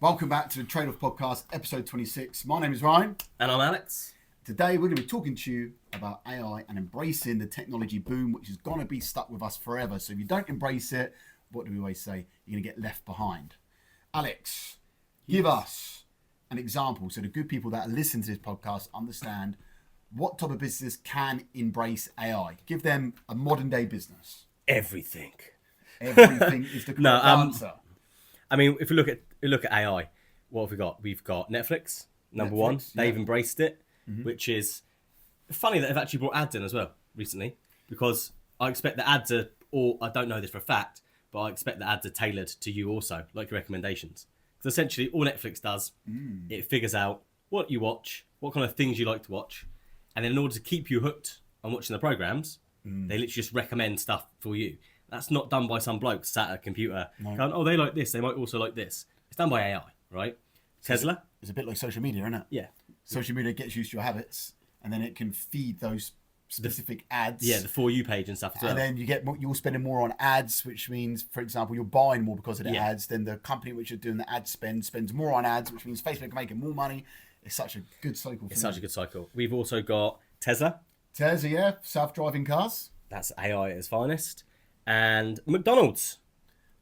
Welcome back to the Trade-Off Podcast, episode 26. My name is Ryan. And I'm Alex. Today we're going to be talking to you about AI and embracing the technology boom, which is going to be stuck with us forever. So if you don't embrace it, what do we always say? You're going to get left behind. Alex, give us an example so the good people that listen to this podcast understand what type of business can embrace AI. Give them a modern day business. Everything. Everything is the correct answer. I mean, if we look at AI, what have we got? We've got Netflix, number one. They've embraced it, which is funny that they've actually brought ads in as well recently, because I expect the ads are, or I don't know this for a fact, but I expect the ads are tailored to you also, like your recommendations. Because essentially all Netflix does, it figures out what you watch, what kind of things you like to watch, and then in order to keep you hooked on watching the programs, they literally just recommend stuff for you. That's not done by some bloke sat at a computer going, oh, they like this, they might also like this. It's done by AI, right? Tesla. It's a bit like social media, isn't it? Yeah. Social media gets used to your habits, and then it can feed those specific ads. Yeah, the For You page and stuff as well. And then you're spending more on ads, which means, for example, you're buying more because of the ads. Then the company which you're doing the ad spends more on ads, which means Facebook are making more money. It's such a good cycle. It's such a good cycle. We've also got Tesla. Tesla, yeah, self-driving cars. That's AI at its finest. And McDonald's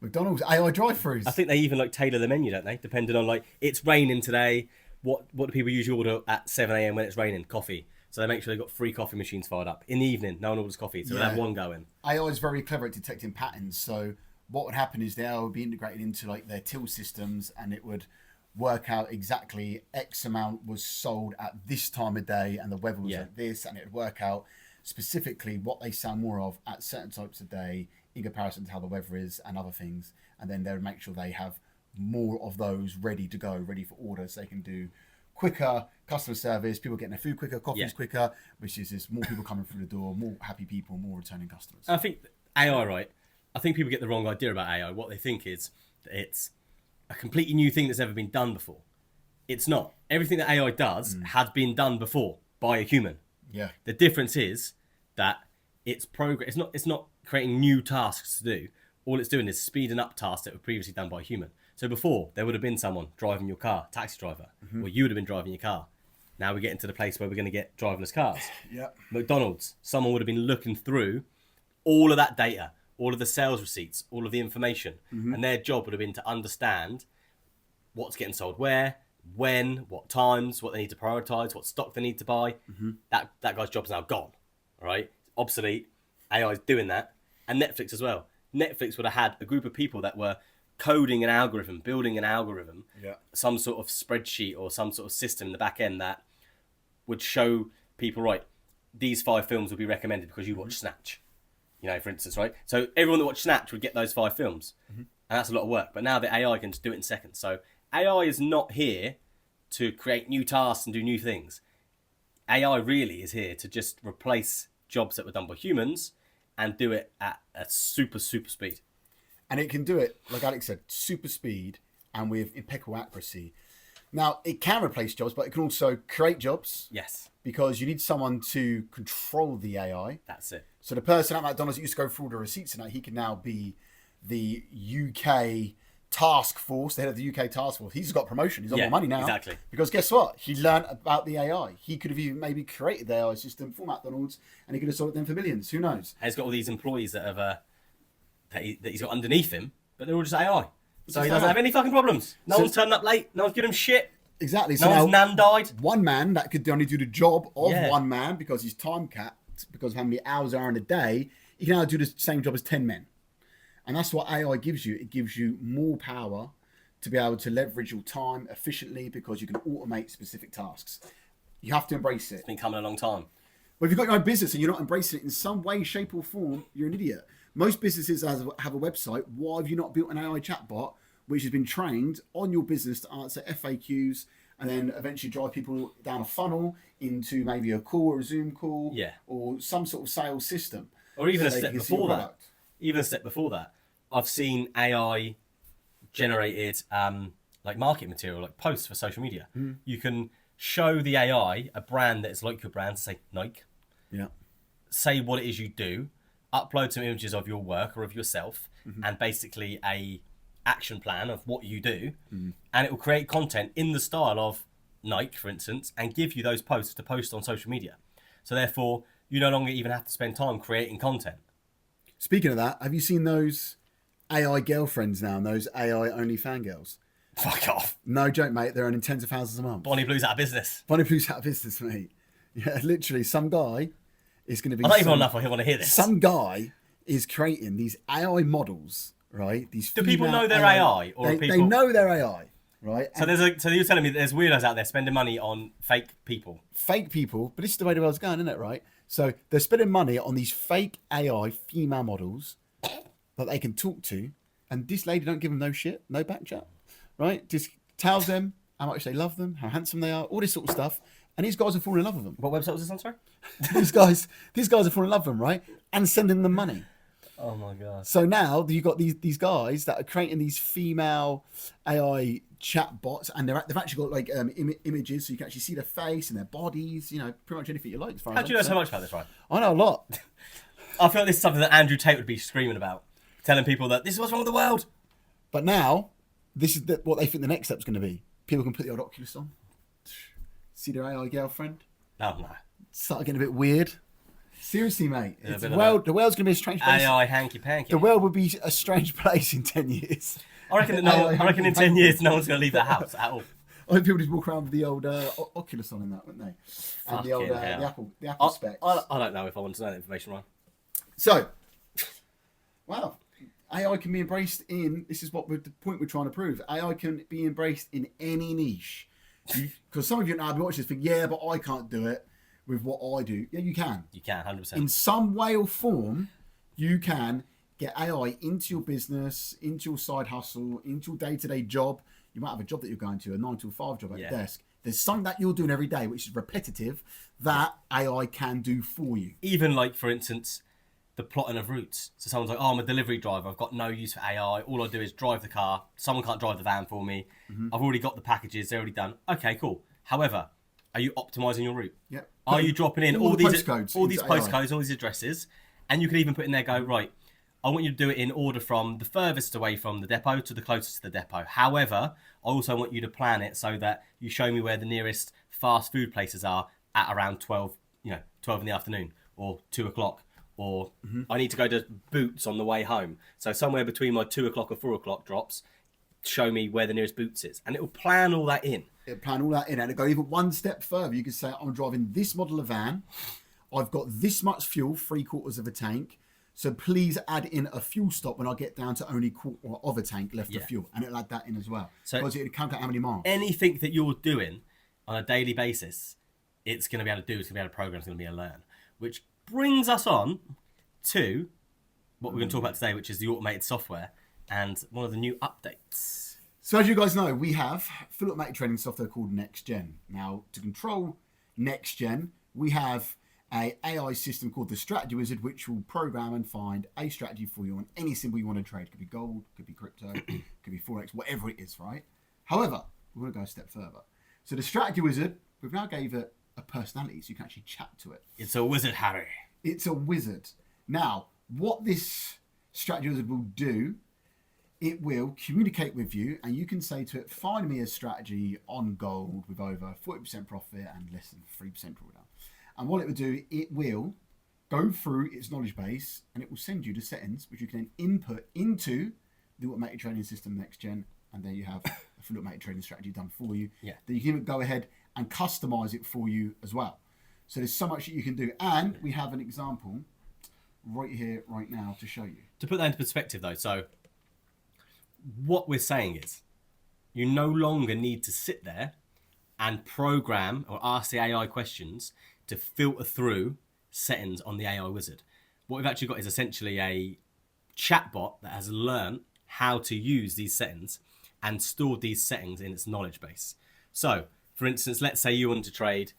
AI drive-thrus. I think they even tailor the menu, don't they? Depending on it's raining today. What do people usually order at 7 a.m. when it's raining? Coffee. So they make sure they've got 3 coffee machines fired up. In the evening, no one orders coffee, so they'll have one going. AI is very clever at detecting patterns. So what would happen is the AI would be integrated into their till systems, and it would work out exactly X amount was sold at this time of day, and the weather was like this, and it would work out specifically what they sell more of at certain types of day in comparison to how the weather is and other things, and then they'll make sure they have more of those ready to go, ready for order, so they can do quicker customer service, people getting their food quicker, coffees quicker, which is just more people coming through the door, more happy people, more returning customers. I think AI, right? I think people get the wrong idea about AI. What they think is that it's a completely new thing that's never been done before. It's not. Everything that AI does has been done before by a human. Yeah. The difference is that it's progress. It's not creating new tasks to do. All it's doing is speeding up tasks that were previously done by a human. So before, there would have been someone driving your car, taxi driver, or you would have been driving your car. Now we're getting to the place where we're going to get driverless cars. Yeah. McDonald's, someone would have been looking through all of that data, all of the sales receipts, all of the information, and their job would have been to understand what's getting sold where, when, what times, what they need to prioritize, what stock they need to buy. That guy's job's now gone, all right? Obsolete. AI is doing that. And Netflix as well. Netflix would have had a group of people that were coding an algorithm, building an algorithm, some sort of spreadsheet or some sort of system in the back end that would show people, right, these 5 films would be recommended because you watch Snatch, for instance, right? So everyone that watched Snatch would get those 5 films. And that's a lot of work. But now the AI can just do it in seconds. So AI is not here to create new tasks and do new things. AI really is here to just replace jobs that were done by humans and do it at a super, super speed. And it can do it, like Alex said, super speed and with impeccable accuracy. Now, it can replace jobs, but it can also create jobs. Yes. Because you need someone to control the AI. That's it. So the person at McDonald's that used to go through all the receipts and that, he can now be the UK task force, the head of the UK task force. He's got promotion. He's on more money now. Exactly. Because guess what? He learned about the AI. He could have even maybe created the AI system for McDonald's, and he could have sold them for millions. Who knows? And he's got all these employees that have that he's got underneath him, but they're all just AI. So he doesn't have any fucking problems. No one's turning up late. No one's giving him shit. Exactly. No one's nan died. One man that could only do the job of one man because he's time capped because of how many hours are in a day. He can now do the same job as 10 men. And that's what AI gives you. It gives you more power to be able to leverage your time efficiently because you can automate specific tasks. You have to embrace it. It's been coming a long time. But if you've got your own business and you're not embracing it in some way, shape or form, you're an idiot. Most businesses have a website. Why have you not built an AI chatbot which has been trained on your business to answer FAQs and then eventually drive people down a funnel into maybe a call or a Zoom call or some sort of sales system? Or even a step before that. Even a step before that. I've seen AI generated market material, like posts for social media. You can show the AI a brand that is like your brand, say Nike. Yeah. Say what it is you do, upload some images of your work or of yourself, and basically a action plan of what you do, and it will create content in the style of Nike, for instance, and give you those posts to post on social media. So therefore, you no longer even have to spend time creating content. Speaking of that, have you seen those AI girlfriends now and those AI only fangirls? Fuck off. No joke, mate. They're earning tens of thousands a month. Bonnie Blue's out of business. Bonnie Blue's out of business, mate. Yeah, literally, some guy is going to be... I'm not even enough. I want to hear this. Some guy is creating these AI models, right? These Do people know they're AI? Or they know they're AI, right? So so you're telling me there's weirdos out there spending money on fake people? Fake people, but this is the way the world's going, isn't it, right? So they're spending money on these fake AI female models that they can talk to, and this lady don't give them no shit, no back chat, right? Just tells them how much they love them, how handsome they are, all this sort of stuff, and these guys are falling in love with them. What website was this on, sorry? these guys are falling in love with them, right? And sending them money. Oh my god! So now you've got these guys that are creating these female AI chat bots, and they've actually got like images, so you can actually see their face and their bodies. You know, pretty much anything you like. How do you know so much about this, Ryan? I know a lot. I feel like this is something that Andrew Tate would be screaming about, telling people that this is what's wrong with the world. But now, this is what they think the next step's going to be. People can put the old Oculus on, see their AI girlfriend. Oh no! Start getting a bit weird. Seriously, mate. Yeah, The world's going to be a strange place. AI hanky panky. The world will be a strange place in 10 years. I reckon in 10 years no one's going to leave their house at all. I think people just walk around with the old Oculus on in that, wouldn't they? And the old the Apple specs. I don't know if I want to know that information, Ryan. So, wow. AI can be embraced in, this is what the point we're trying to prove. AI can be embraced in any niche. Because some of you now be watching this think, yeah, but I can't do it with what I do. Yeah, you can. You can, 100%. In some way or form, you can get AI into your business, into your side hustle, into your day-to-day job. You might have a job that you're going to, a 9 to 5 job at your desk. There's something that you're doing every day, which is repetitive, that AI can do for you. Even like, for instance, the plotting of routes. So someone's like, oh, I'm a delivery driver. I've got no use for AI. All I do is drive the car. Someone can't drive the van for me. I've already got the packages. They're already done. Okay, cool. However, are you optimizing your route? Yep. Are you dropping in all these postcodes, all these addresses? And you could even put in there, go, right, I want you to do it in order from the furthest away from the depot to the closest to the depot. However, I also want you to plan it so that you show me where the nearest fast food places are at around 12 in the afternoon or 2 o'clock. Or I need to go to Boots on the way home. So somewhere between my 2 o'clock or 4 o'clock drops, show me where the nearest Boots is. And it will plan all that in. It'll plan all that in. And it'll go even one step further. You could say, I'm driving this model of van. I've got this much fuel, 3/4 of a tank. So please add in a fuel stop when I get down to only 1/4 of a tank left of fuel. And it'll add that in as well. So because it'll calculate how many miles. Anything that you're doing on a daily basis, it's going to be able to do. It's going to be able to program. It's going to be able to learn. Which brings us on to what we're going to talk about today, which is the automated software and one of the new updates. So as you guys know, we have full automated trading software called NextGen. Now, to control NextGen, we have an AI system called the Strategy Wizard, which will program and find a strategy for you on any symbol you want to trade. Could be gold, could be crypto, could be Forex, whatever it is, right? However, we want to go a step further. So the Strategy Wizard, we've now gave it a personality, so you can actually chat to it. It's a wizard, Harry. It's a wizard. Now, what this Strategy Wizard will do, it will communicate with you, and you can say to it, find me a strategy on gold with over 40% profit and less than 3% drawdown. And what it will do, it will go through its knowledge base, and it will send you the settings, which you can then input into the automated trading system NextGen, and there you have a full automated trading strategy done for you. Yeah. Then you can even go ahead and customize it for you as well. So there's so much that you can do. And we have an example right here, right now to show you. To put that into perspective though, so what we're saying is you no longer need to sit there and program or ask the AI questions to filter through settings on the AI wizard. What we've actually got is essentially a chatbot that has learned how to use these settings and stored these settings in its knowledge base. So, for instance, let's say you wanted to trade,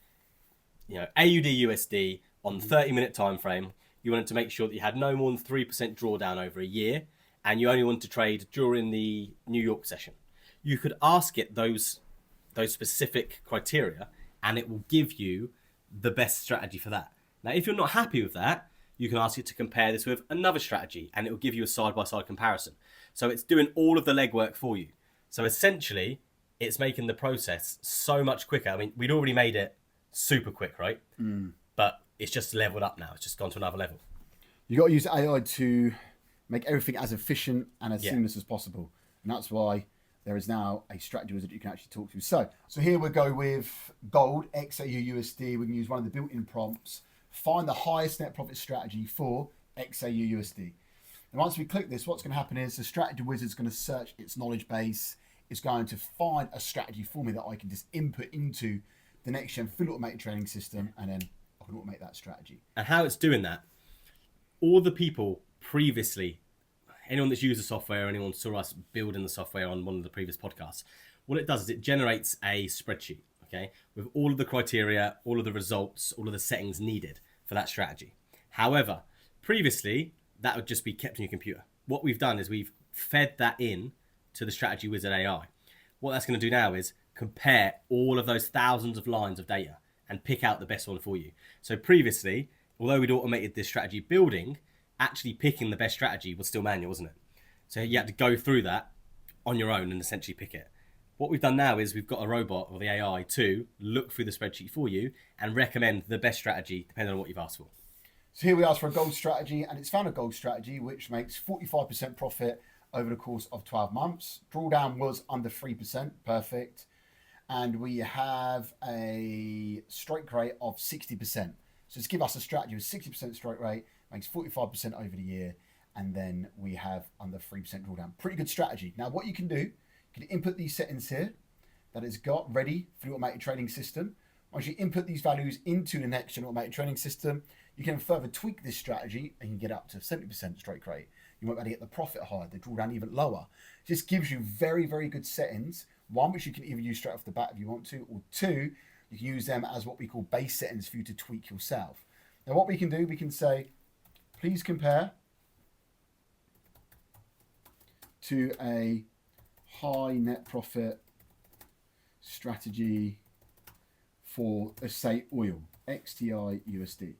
AUD USD on 30-minute time frame. You wanted to make sure that you had no more than 3% drawdown over a year, and you only want to trade during the New York session. You could ask it those specific criteria, and it will give you the best strategy for that. Now, if you're not happy with that, you can ask it to compare this with another strategy, and it will give you a side-by-side comparison. So it's doing all of the legwork for you. So essentially, it's making the process so much quicker. I mean, we'd already made it super quick, right? But it's just leveled up now. It's just gone to another level. You got to use AI to make everything as efficient and as Yeah. seamless as possible. And that's why there is now a strategy wizard you can actually talk to. So here we go with gold, XAU USD. We can use one of the built-in prompts. Find the highest net profit strategy for XAU USD. And once we click this, what's going to happen is the strategy wizard is going to search its knowledge base. It's going to find a strategy for me that I can just input into the next gen full automated trading system, and then I can automate that strategy. And how it's doing that, all the people previously, anyone that's used the software, anyone saw us building the software on one of the previous podcasts, what it does is it generates a spreadsheet, okay, with all of the criteria, all of the results, all of the settings needed for that strategy. However, previously, that would just be kept in your computer. What we've done is we've fed that in to the strategy wizard AI. What that's going to do now is compare all of those thousands of lines of data and pick out the best one for you. So previously, although we'd automated this strategy building, actually picking the best strategy was still manual, wasn't it? So you had to go through that on your own and essentially pick it. What we've done now is we've got a robot or the AI to look through the spreadsheet for you and recommend the best strategy depending on what you've asked for. So here we asked for a gold strategy, and it's found a gold strategy which makes 45% profit over the course of 12 months. Drawdown was under 3%, perfect. And we have a strike rate of 60%. So let's give us a strategy with 60% strike rate, makes 45% over the year, and then we have under 3% drawdown. Pretty good strategy. Now what you can do, you can input these settings here that it's got ready for the automated trading system. Once you input these values into the next gen automated trading system, you can further tweak this strategy and you get up to 70% strike rate. You might be able to get the profit higher, the drawdown even lower. It just gives you very, very good settings. One, which you can either use straight off the bat if you want to, or two, you can use them as what we call base settings for you to tweak yourself. Now what we can do, we can say, please compare to a high net profit strategy for, let's say, oil, XTI USD.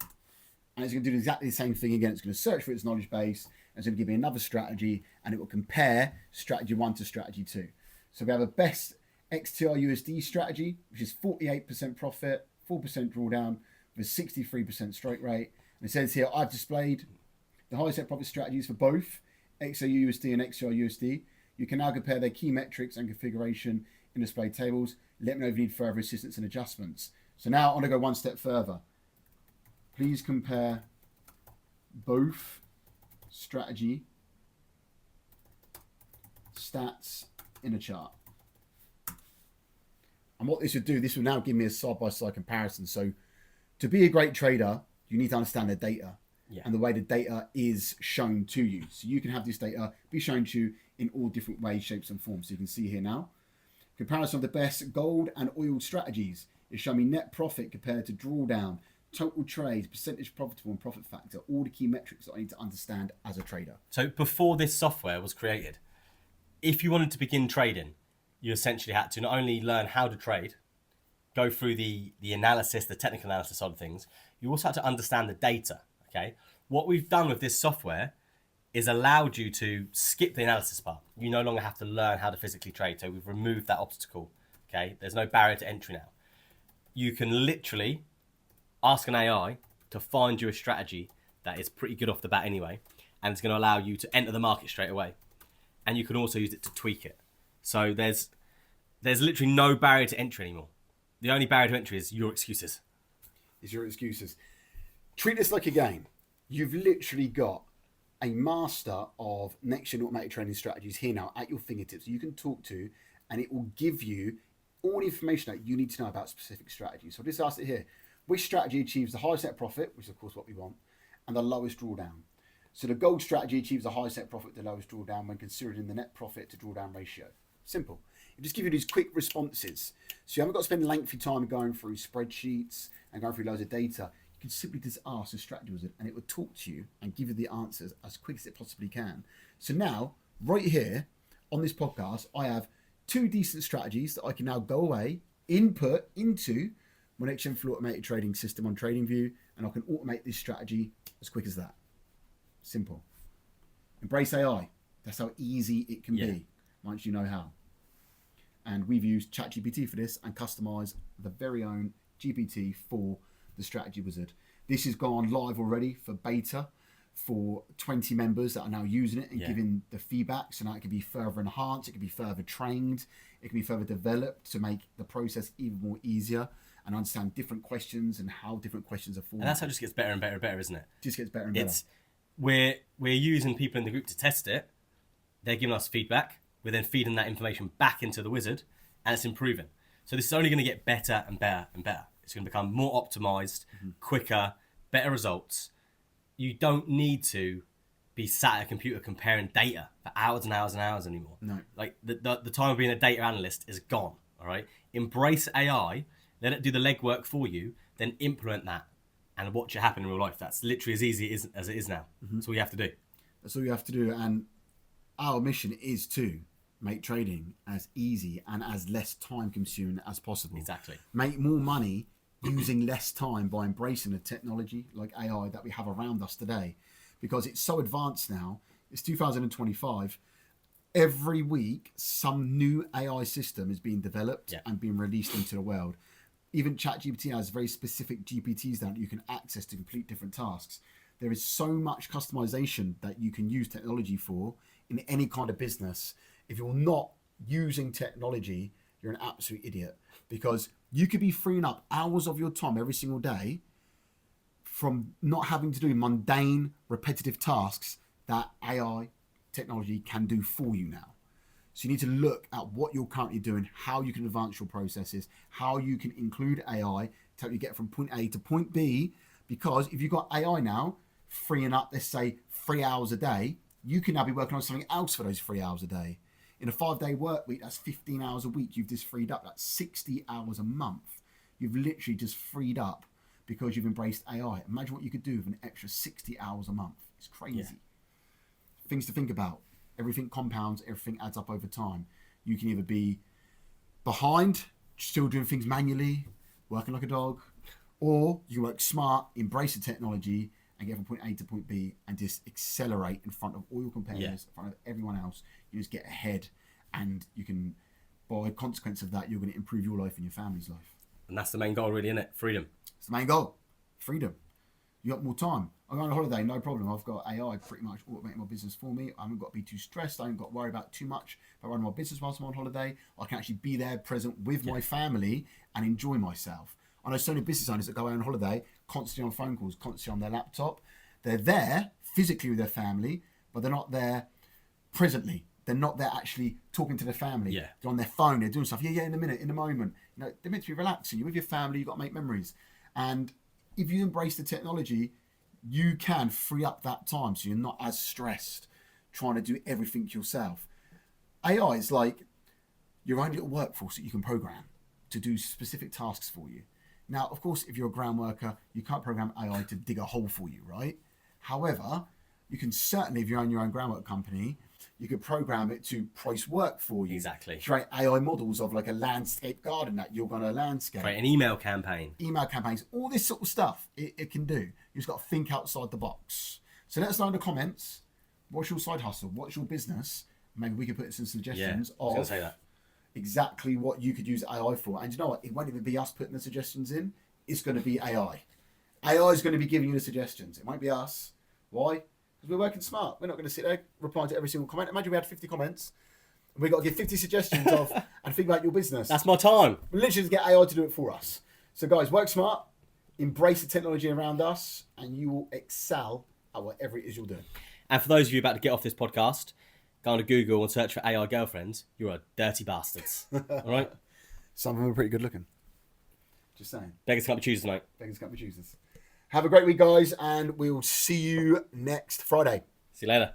And it's going to do exactly the same thing again. It's going to search for its knowledge base, and it's going to give me another strategy, and it will compare strategy 1 to strategy 2. So we have a best XTI USD strategy, which is 48% profit, 4% drawdown, with a 63% strike rate. And it says here, I've displayed the highest net profit strategies for both XAU USD and XTI USD. You can now compare their key metrics and configuration in display tables. Let me know if you need further assistance and adjustments. So now I'm going to go one step further. Please compare both strategy stats in a chart. And what this would do, this will now give me a side-by-side comparison. So to be a great trader, you need to understand the data and the way the data is shown to you. So you can have this data be shown to you in all different ways, shapes and forms. So you can see here now, comparison of the best gold and oil strategies is showing me net profit compared to drawdown, total trades, percentage profitable and profit factor, all the key metrics that I need to understand as a trader. So before this software was created, if you wanted to begin trading, you essentially had to not only learn how to trade, go through the analysis, the technical analysis side of things, you also had to understand the data, okay? What we've done with this software is allowed you to skip the analysis part. You no longer have to learn how to physically trade, so we've removed that obstacle, okay? There's no barrier to entry now. You can literally ask an AI to find you a strategy that is pretty good off the bat anyway, and it's going to allow you to enter the market straight away. And you can also use it to tweak it. So there's literally no barrier to entry anymore. The only barrier to entry is your excuses. Is your excuses. Treat this like a game. You've literally got a master of next gen automated trading strategies here now at your fingertips. You can talk to, and it will give you all the information that you need to know about specific strategies. So I'll just ask it here. Which strategy achieves the highest net profit, which is of course what we want, and the lowest drawdown? So the gold strategy achieves the highest net profit, the lowest drawdown when considering the net profit to drawdown ratio. Simple. It just gives you these quick responses. So you haven't got to spend lengthy time going through spreadsheets and going through loads of data. You can simply just ask the strategy wizard and it will talk to you and give you the answers as quick as it possibly can. So now, right here on this podcast, I have 2 decent strategies that I can now go away, input into my next gen full automated trading system on TradingView, and I can automate this strategy as quick as that. Simple. Embrace AI. That's how easy it can be once you know how. And we've used Chat GPT for this and customized the very own GPT for the Strategy Wizard. This has gone live already for beta for 20 members that are now using it and giving the feedback. So now it can be further enhanced, it can be further trained, it can be further developed to make the process even more easier and understand different questions and how different questions are formed. And that's how it just gets better and better and better, isn't it? Just gets better and better. We're using people in the group to test it. They're giving us feedback. We're then feeding that information back into the wizard, and it's improving. So this is only going to get better and better and better. It's going to become more optimized, quicker, better results. You don't need to be sat at a computer comparing data for hours and hours and hours anymore. No. Like the time of being a data analyst is gone. All right. Embrace AI. Let it do the legwork for you. Then implement that and watch it happen in real life. That's literally as easy as it is now. That's all you have to do. That's all you have to do. And our mission is to make trading as easy and as less time consuming as possible. Exactly. Make more money using less time by embracing the technology like AI that we have around us today, because it's so advanced now. It's 2025. Every week, some new AI system is being developed and being released into the world. Even Chat GPT has very specific GPTs that you can access to complete different tasks. There is so much customization that you can use technology for in any kind of business. If you're not using technology, you're an absolute idiot, because you could be freeing up hours of your time every single day from not having to do mundane, repetitive tasks that AI technology can do for you now. So you need to look at what you're currently doing, how you can advance your processes, how you can include AI to help you get from point A to point B. Because if you've got AI now freeing up, let's say 3 hours a day, you can now be working on something else for those 3 hours a day. In a 5-day work week, that's 15 hours a week. You've just freed up. That's 60 hours a month. You've literally just freed up because you've embraced AI. Imagine what you could do with an extra 60 hours a month. It's crazy. Yeah. Things to think about. Everything compounds, everything adds up over time. You can either be behind, still doing things manually, working like a dog, or you work smart, embrace the technology, and get from point A to point B and just accelerate in front of all your competitors, in front of everyone else. You just get ahead, and you can, by consequence of that, you're going to improve your life and your family's life. And that's the main goal, really, isn't it? Freedom. It's the main goal. Freedom. You got more time. I'm going on holiday, no problem. I've got AI pretty much automating my business for me. I haven't got to be too stressed. I haven't got to worry about too much about running my business whilst I'm on holiday. I can actually be there present with my family and enjoy myself. I know so many business owners that go out on holiday, constantly on phone calls, constantly on their laptop. They're there physically with their family, but they're not there presently. They're not there actually talking to their family. Yeah. They're on their phone. They're doing stuff. Yeah, in a minute, in a moment. You know, they're meant to be relaxing. You're with your family. You've got to make memories. And if you embrace the technology, you can free up that time so you're not as stressed trying to do everything yourself. AI is like your own little workforce that you can program to do specific tasks for you. Now, of course, if you're a ground worker, you can't program AI to dig a hole for you, right? However, you can certainly, if you own your own groundwork company, you could program it to price work for you. Exactly. Create AI models of like a landscape garden that you're going to landscape. Create an email campaign. Email campaigns, all this sort of stuff it can do. You just got to think outside the box. So let us know in the comments, what's your side hustle? What's your business? Maybe we could put some suggestions of exactly what you could use AI for. And you know what? It won't even be us putting the suggestions in. It's going to be AI. AI is going to be giving you the suggestions. It won't be us. Why? Because we're working smart. We're not going to sit there replying to every single comment. Imagine we had 50 comments. And we've got to give 50 suggestions of and think about your business. That's my time. We literally just get AI to do it for us. So guys, work smart. Embrace the technology around us, and you will excel at whatever it is you're doing. And for those of you about to get off this podcast, go on to Google and search for AI girlfriends. You're a dirty bastards. All right? Some of them are pretty good looking. Just saying. Beggars can't be choosers, mate. Beggars can't be choosers. Have a great week, guys, and we'll see you next Friday. See you later.